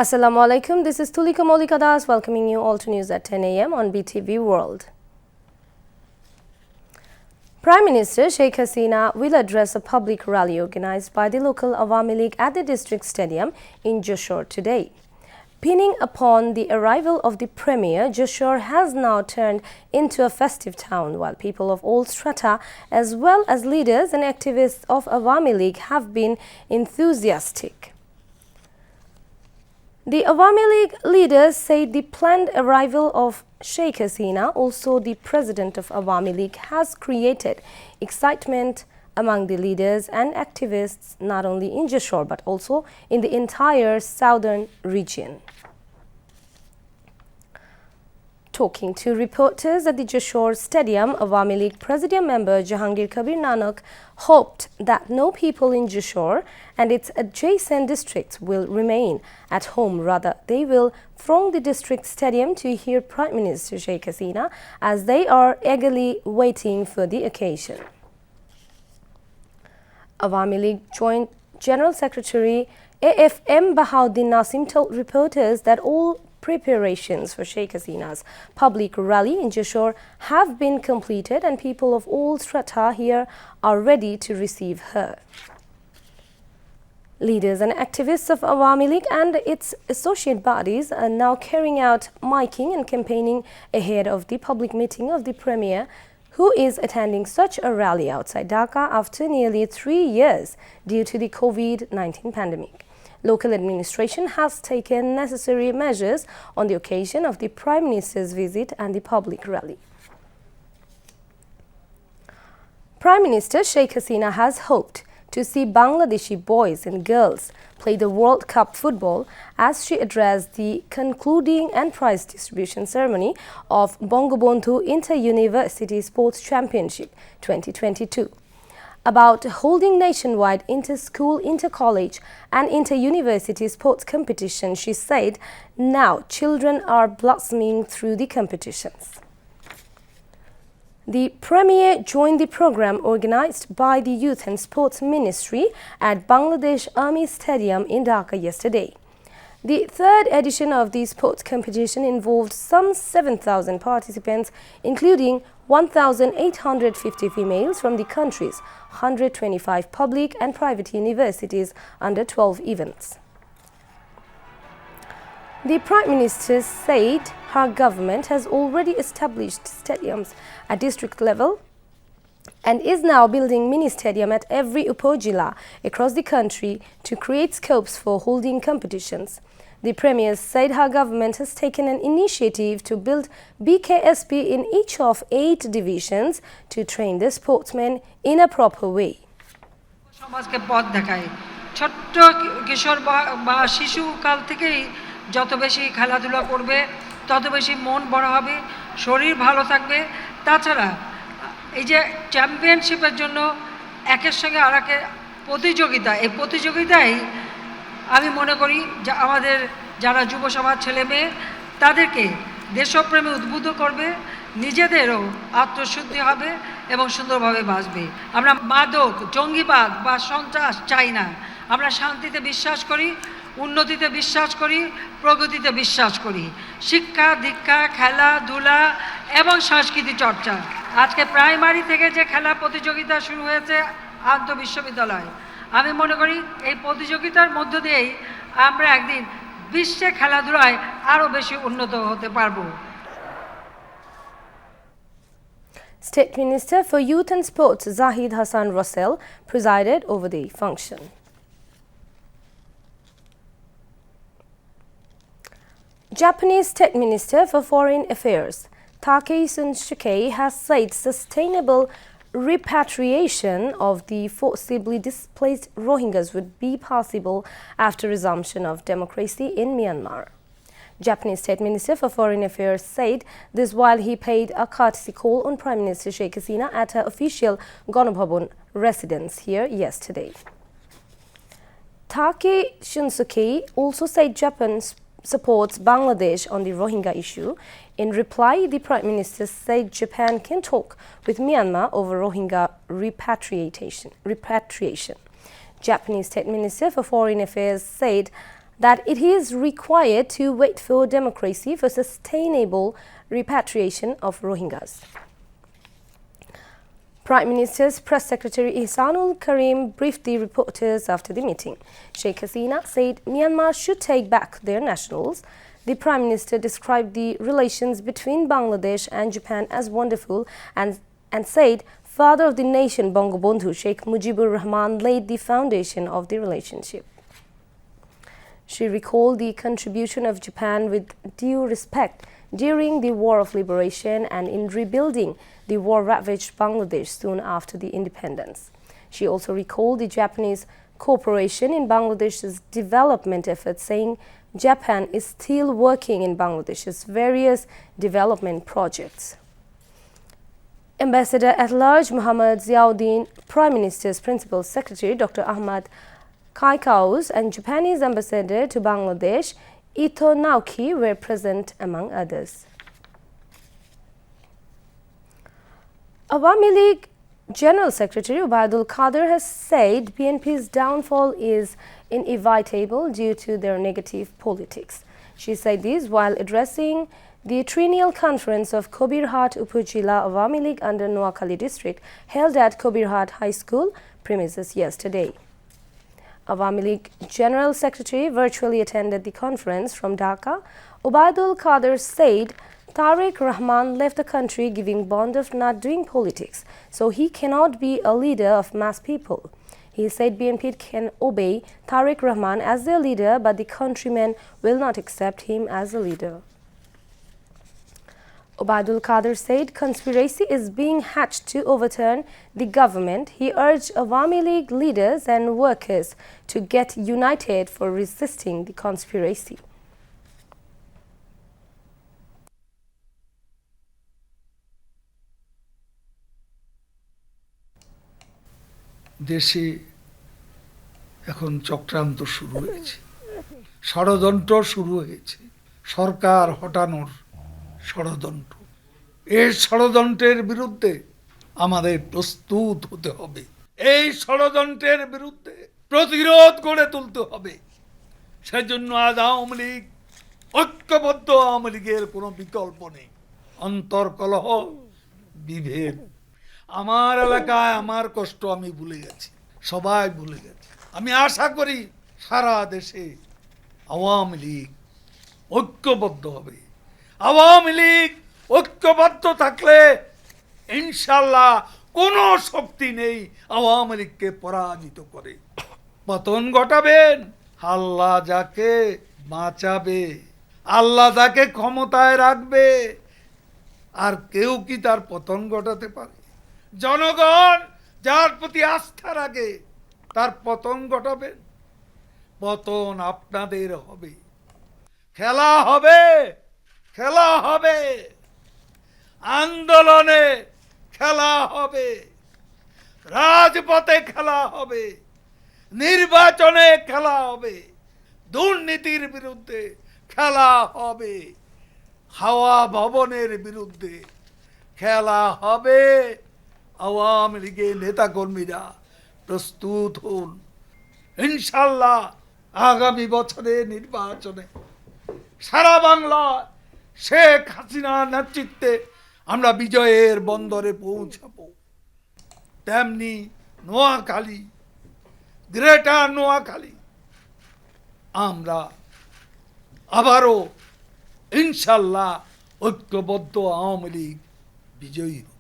Assalamu alaikum. This is Tulika Molika Das welcoming you all to news at 10 a.m. on BTV World. Prime Minister Sheikh Hasina will address a public rally organized by the local Awami League at the district stadium in Jashore today. Pinning upon the arrival of the Premier, Jashore has now turned into a festive town, while people of all strata, as well as leaders and activists of Awami League, have been enthusiastic. The Awami League leaders say the planned arrival of Sheikh Hasina, also the president of Awami League, has created excitement among the leaders and activists not only in Jashore but also in the entire southern region. Talking to reporters at the Jashore Stadium, Awami League Presidium member Jahangir Kabir Nanak hoped that no people in Jashore and its adjacent districts will remain at home. Rather, they will throng the district stadium to hear Prime Minister Sheikh Hasina as they are eagerly waiting for the occasion. Awami League Joint General Secretary AFM Bahauddin Nasim told reporters that all preparations for Sheikh Hasina's public rally in Jashore have been completed and people of all strata here are ready to receive her. Leaders and activists of Awami League and its associate bodies are now carrying out miking and campaigning ahead of the public meeting of the Premier, who is attending such a rally outside Dhaka after nearly 3 years due to the COVID-19 pandemic. Local administration has taken necessary measures on the occasion of the Prime Minister's visit and the public rally. Prime Minister Sheikh Hasina has hoped to see Bangladeshi boys and girls play the World Cup football as she addressed the concluding and prize distribution ceremony of Bangabandhu Inter-University Sports Championship 2022. About holding nationwide inter-school, inter-college and inter-university sports competition, she said, now children are blossoming through the competitions. The Premier joined the program organized by the Youth and Sports Ministry at Bangladesh Army Stadium in Dhaka yesterday. The third edition of the sports competition involved some 7,000 participants, including 1,850 females from the country's 125 public and private universities under 12 events. The Prime Minister said her government has already established stadiums at district level and is now building mini-stadium at every upazila across the country to create scopes for holding competitions. The Premier said her government has taken an initiative to build BKSP in each of 8 divisions to train the sportsmen in a proper way. সমাজকে পথ দেখায় ছোট্ট কিশোর বা শিশু কাল থেকেই যত বেশি খেলাধুলা করবে তত বেশি মন বড় হবে শরীর ভালো থাকবে তাছাড়া এই যে চ্যাম্পিয়নশিপের জন্য একের সঙ্গে আরেকের প্রতিযোগিতা এই প্রতিযোগিতায় আমি মনে করি যে আমাদের যারা যুব সমাজ ছেলে মেয়ে তাদেরকে দেশপ্রেমে উদ্বুদ্ধ করবে নিজেদেরও আত্মশুদ্ধি হবে এবং সুন্দরভাবে বাঁচবে আমরা মাদক জঙ্গিবাদ বা সন্ত্রাস চাই না আমরা শান্তিতে বিশ্বাস করি উন্নতিতে বিশ্বাস করি প্রগতিতে বিশ্বাস করি শিক্ষা দীক্ষা খেলাধুলা এবং সংস্কৃতি চর্চা আজকে প্রাইমারি থেকে যে খেলা প্রতিযোগিতা শুরু হয়েছে আন্তঃবিশ্ববিদ্যালয় আমি মনে করি এই প্রতিযোগিতার মধ্য দিয়েই আমরা একদিন বিশ্বে খেলাধুলায় আরো বেশি উন্নত হতে পারবো State Minister for Youth and Sports Zahid Hassan Russell presided over the function. Japanese State Minister for Foreign Affairs Takei Shunsuke has said sustainable repatriation of the forcibly displaced Rohingyas would be possible after resumption of democracy in Myanmar. Japanese State Minister for Foreign Affairs said this while he paid a courtesy call on Prime Minister Sheikh Hasina at her official Ganabhabon residence here yesterday. Takei Shunsuke also said Japan supports Bangladesh on the Rohingya issue. In reply, the Prime Minister said Japan can talk with Myanmar over Rohingya repatriation. Japanese State Minister for Foreign Affairs said that it is required to wait for democracy for sustainable repatriation of Rohingyas. Prime Minister's Press Secretary Ihsanul Karim briefed the reporters after the meeting. Sheikh Hasina said Myanmar should take back their nationals. The Prime Minister described the relations between Bangladesh and Japan as wonderful and said father of the nation Bangabandhu Sheikh Mujibur Rahman laid the foundation of the relationship. She recalled the contribution of Japan with due respect during the War of Liberation and in rebuilding the war-ravaged Bangladesh soon after the independence. She also recalled the Japanese cooperation in Bangladesh's development efforts, saying Japan is still working in Bangladesh's various development projects. Ambassador-at-Large Muhammad Ziauddin, Prime Minister's Principal Secretary Dr. Ahmad Kaikaus and Japanese Ambassador to Bangladesh Ito Naoki were present among others. Awami League General Secretary Ubaidul Qadir has said BNP's downfall is inevitable due to their negative politics. She said this while addressing the triennial conference of Kobirhat Upazila Awami League under Noakhali district held at Kobirhat High School premises yesterday. Awami League General Secretary virtually attended the conference from Dhaka. Ubaidul Qadir said Tariq Rahman left the country giving bond of not doing politics, so he cannot be a leader of mass people. He said BNP can obey Tariq Rahman as their leader, but the countrymen will not accept him as a leader. Ubaidul Qadir said conspiracy is being hatched to overturn the government. He urged Awami League leaders and workers to get united for resisting the conspiracy. দেশে এখন চক্রান্ত শুরু হয়েছে, ষড়যন্ত্র শুরু হয়েছে, সরকার হটানোর ষড়যন্ত্র। এই ষড়যন্ত্রের বিরুদ্ধে আমাদের প্রস্তুত হতে হবে, এই ষড়যন্ত্রের বিরুদ্ধে প্রতিরোধ গড়ে তুলতে হবে। সেজন্য আজ আওয়ামী লীগ ঐক্যবদ্ধ, আওয়ামী লীগের কোনো বিকল্প নেই। অন্তর্কলহ, বিভেদ, আমার এলাকায় আমার কষ্ট আমি ভুলে গেছি, সবাই ভুলে গেছে। আমি আশা করি সারা দেশে আওয়ামী লীগ ঐক্যবদ্ধ হবে। আওয়ামী লীগ ঐক্যবদ্ধ থাকলে ইনশাল্লাহ কোনো শক্তি নেই আওয়ামী লীগকে পরাজিত করে। পতন ঘটাবেন আল্লাহ যাকে বাঁচাবে, আল্লাহ যাকে ক্ষমতায় রাখবে, আর কেউ কি তার পতন ঘটাতে পারে? জনগণ যার প্রতি আস্থা রাখে তার পতন ঘটাবেন? পতন আপনাদের হবে। খেলা হবে, খেলা হবে, আন্দোলনে খেলা হবে, রাজপথে খেলা হবে, নির্বাচনে খেলা হবে, দুর্নীতির বিরুদ্ধে খেলা হবে, হাওয়া ভবনের বিরুদ্ধে খেলা হবে। আওয়ামী লীগের নেতাকর্মীরা প্রস্তুত হন। ইনশাল্লাহ আগামী বছরের নির্বাচনে সারা বাংলা শেখ হাসিনার নেতৃত্বে আমরা বিজয়ের বন্দরে পৌঁছাবো। তেমনি নোয়াখালী, গ্রেটার নোয়াখালী আমরা আবারও ইনশাল্লাহ ঐক্যবদ্ধ আওয়ামী লীগ বিজয়ী হবে।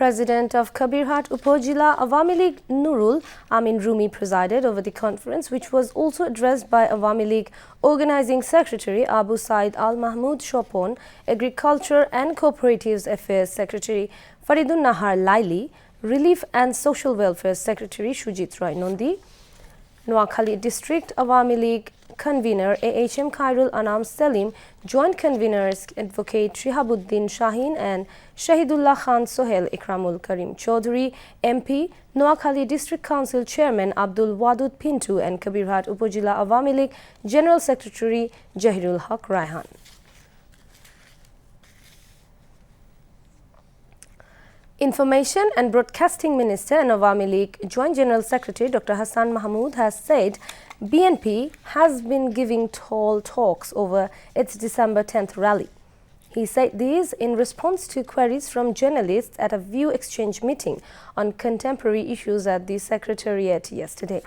President of Kabirhat Upazila Awami League Nurul Amin Rumi presided over the conference, which was also addressed by Awami League Organizing Secretary Abu Said Al Mahmood Shopon, Agriculture and Cooperatives Affairs Secretary Faridun Nahar Laili, Relief and Social Welfare Secretary Shujit Roy Nondi, Noakhali District Awami League Convener AHM Khairul Anam Salim, Joint Conveners Advocate Shihabuddin Shaheen and Shahidullah Khan Sohel Ikramul Karim Chaudhary, MP, Noakhali District Council Chairman Abdul Wadud Pintu and Kabirhat Upazila Awami League General Secretary Jahirul Haq Raihan. Information and Broadcasting Minister and Awami League Joint General Secretary Dr. Hassan Mahmood has said BNP has been giving tall talks over its December 10th rally. He said these in response to queries from journalists at a view exchange meeting on contemporary issues at the Secretariat yesterday.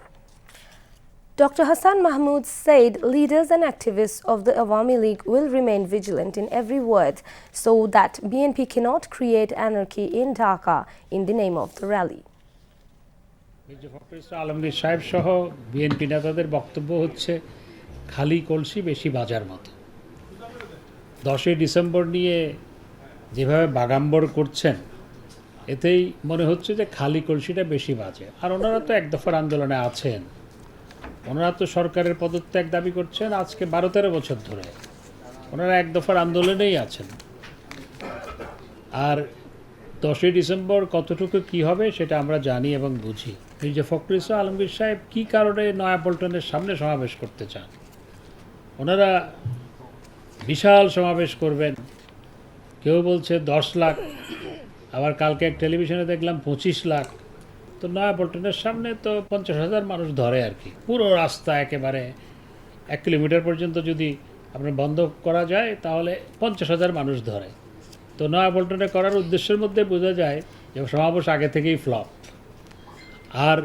Dr. Hassan Mahmood said leaders and activists of the Awami League will remain vigilant in every word so that BNP cannot create anarchy in Dhaka in the name of the rally. Mirza Fakhrul Islam Alamgir সাহেব সহ BNP নেতাদের বক্তব্য হচ্ছে খালি কলসি বেশি বাজার মতো। 10ই ডিসেম্বর নিয়ে যেভাবে বাগাম্বর করছেন এতেই মনে হচ্ছে যে খালি কলসিটা বেশি বাজে। আর ওনারা তো এক দফার আন্দোলনে আছেন, ওনারা তো সরকারের পদত্যাগ দাবি করছেন আজকে 12-13 বছর ধরে, ওনারা এক দফার আন্দোলনেই আছেন। আর 10ই ডিসেম্বর কতটুকু কি হবে সেটা আমরা জানি এবং বুঝি। মির্জা ফখরুল ইসলাম আলমগীর সাহেব কী কারণে নয়াপল্টনের সামনে সমাবেশ করতে চান? ওনারা বিশাল সমাবেশ করবেন, কেউ বলছে 10 লাখ, আবার কালকে এক টেলিভিশনে দেখলাম 25 লাখ। তো নয়াপল্টনের সামনে তো 50,000 মানুষ ধরে আর কি। পুরো রাস্তা একেবারে 1 কিলোমিটার পর্যন্ত যদি আপনার বন্ধ করা যায় তাহলে 50,000 মানুষ ধরে। তো নয়াপল্টনে করার উদ্দেশ্যের মধ্যে বোঝা যায় যে সমাবেশ আগে থেকেই ফ্লপ। আর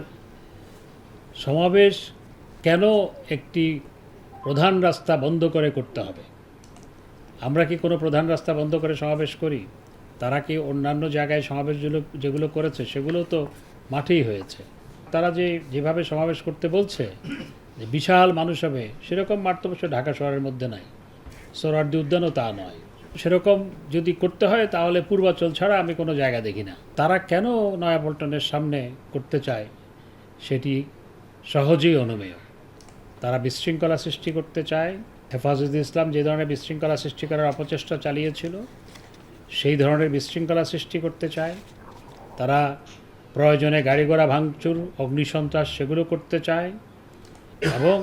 সমাবেশ কেন একটি প্রধান রাস্তা বন্ধ করে করতে হবে? আমরা কি কোনো প্রধান রাস্তা বন্ধ করে সমাবেশ করি? তারা কি অন্যান্য জায়গায় সমাবেশ যেগুলো করেছে সেগুলো তো মাঠেই হয়েছে। তারা যেভাবে সমাবেশ করতে বলছে যে বিশাল মানুষ হবে, সেরকম মাঠ তো অবশ্য ঢাকা শহরের মধ্যে নাই, সোহরাওয়ার্দী উদ্যানও তা নয়। সেরকম যদি করতে হয় তাহলে পূর্বাচল ছাড়া আমি কোনো জায়গা দেখি না। তারা কেন নয়াপল্টনের সামনে করতে চায় সেটি সহজেই অনুমেয়। তারা বিশৃঙ্খলা সৃষ্টি করতে চায়। হেফাজতে ইসলাম যে ধরনের বিশৃঙ্খলা সৃষ্টি করার অপচেষ্টা চালিয়েছিল সেই ধরনের বিশৃঙ্খলা সৃষ্টি করতে চায়। তারা প্রয়োজনে গাড়ি ঘোড়া ভাঙচুর, অগ্নিসন্ত্রাস সেগুলো করতে চায় এবং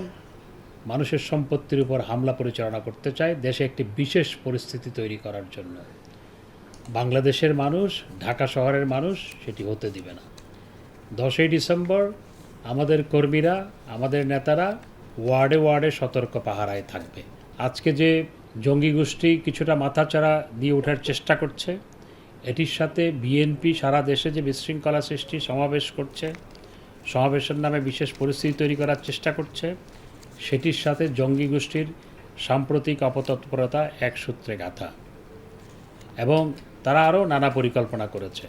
মানুষের সম্পত্তির উপর হামলা পরিচালনা করতে চায় দেশে একটি বিশেষ পরিস্থিতি তৈরি করার জন্য। বাংলাদেশের মানুষ, ঢাকা শহরের মানুষ সেটি হতে দিবে না। 10ই ডিসেম্বর আমাদের কর্মীরা, আমাদের নেতারা ওয়ার্ডে ওয়ার্ডে সতর্ক পাহারায় থাকবে। আজকে যে জঙ্গি গোষ্ঠী কিছুটা মাথাচাড়া দিয়ে ওঠার চেষ্টা করছে, এটির সাথে বিএনপি সারা দেশে যে বিশৃঙ্খলা সৃষ্টি সমাবেশ করছে, সমাবেশের নামে বিশেষ পরিস্থিতি তৈরি করার চেষ্টা করছে, সেটির সাথে জঙ্গি গোষ্ঠীর সাম্প্রতিক অপতৎপরতা এক সূত্রে গাঁথা। এবং তারা আরও নানা পরিকল্পনা করেছে।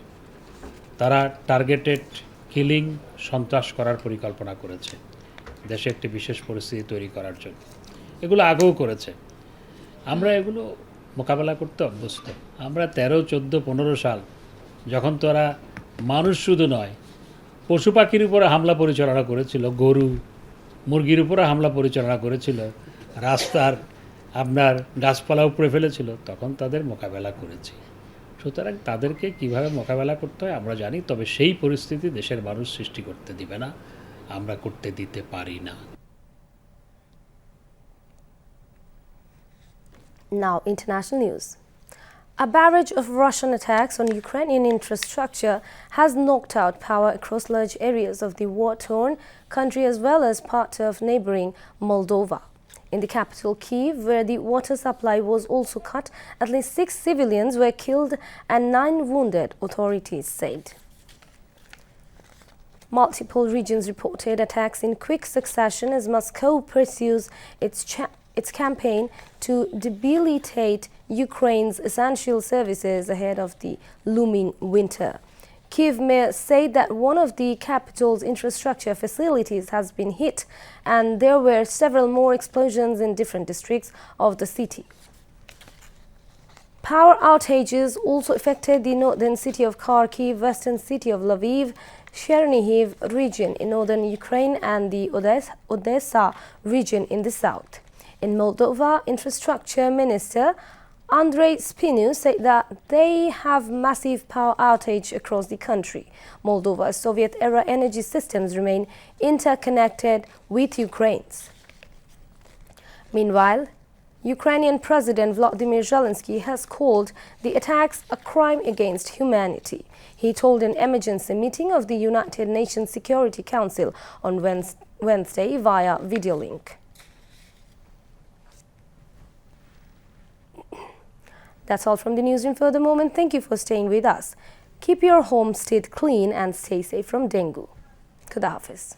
তারা টার্গেটেড কিলিং, সন্ত্রাস করার পরিকল্পনা করেছে দেশে একটি বিশেষ পরিস্থিতি তৈরি করার জন্য। এগুলো আগেও করেছে, আমরা এগুলো মোকাবেলা করতে অভ্যস্ত। আমরা 13, 14, 15 সাল যখন তারা মানুষ শুধু নয় পশু পাখির উপরে হামলা পরিচালনা করেছিল, গরু মুরগির উপরে হামলা পরিচালনা করেছিল, রাস্তার আপনার গাছপালা উপড়ে ফেলেছিল, তখন তাদের মোকাবেলা করেছি। সুতরাং তাদেরকে কিভাবে মোকাবেলা করতে হয় আমরা জানি, তবে সেই পরিস্থিতি দেশের মানুষ সৃষ্টি করতে দিবে না, আমরা করতে দিতে পারি না। Now, international news. A barrage of Russian attacks on Ukrainian infrastructure has knocked out power across large areas of the war-torn country as well as part of neighboring Moldova. In the capital, Kyiv, where the water supply was also cut, at least 6 civilians were killed and 9 wounded, authorities said. Multiple regions reported attacks in quick succession as Moscow pursues its campaign to debilitate Ukraine's essential services ahead of the looming winter. Kyiv mayor said that one of the capital's infrastructure facilities has been hit and there were several more explosions in different districts of the city. Power outages also affected the northern city of Kharkiv, western city of Lviv, Chernihiv region in northern Ukraine and the Odessa region in the south. In Moldova, Infrastructure Minister Andrei Spinu said that they have massive power outage across the country. Moldova's Soviet-era energy systems remain interconnected with Ukraine's. Meanwhile, Ukrainian President Volodymyr Zelensky has called the attacks a crime against humanity. He told an emergency meeting of the United Nations Security Council on Wednesday via video link. That's all from the newsroom for the moment. Thank you for staying with us. Keep your home state clean and stay safe from dengue. Khuda Hafiz.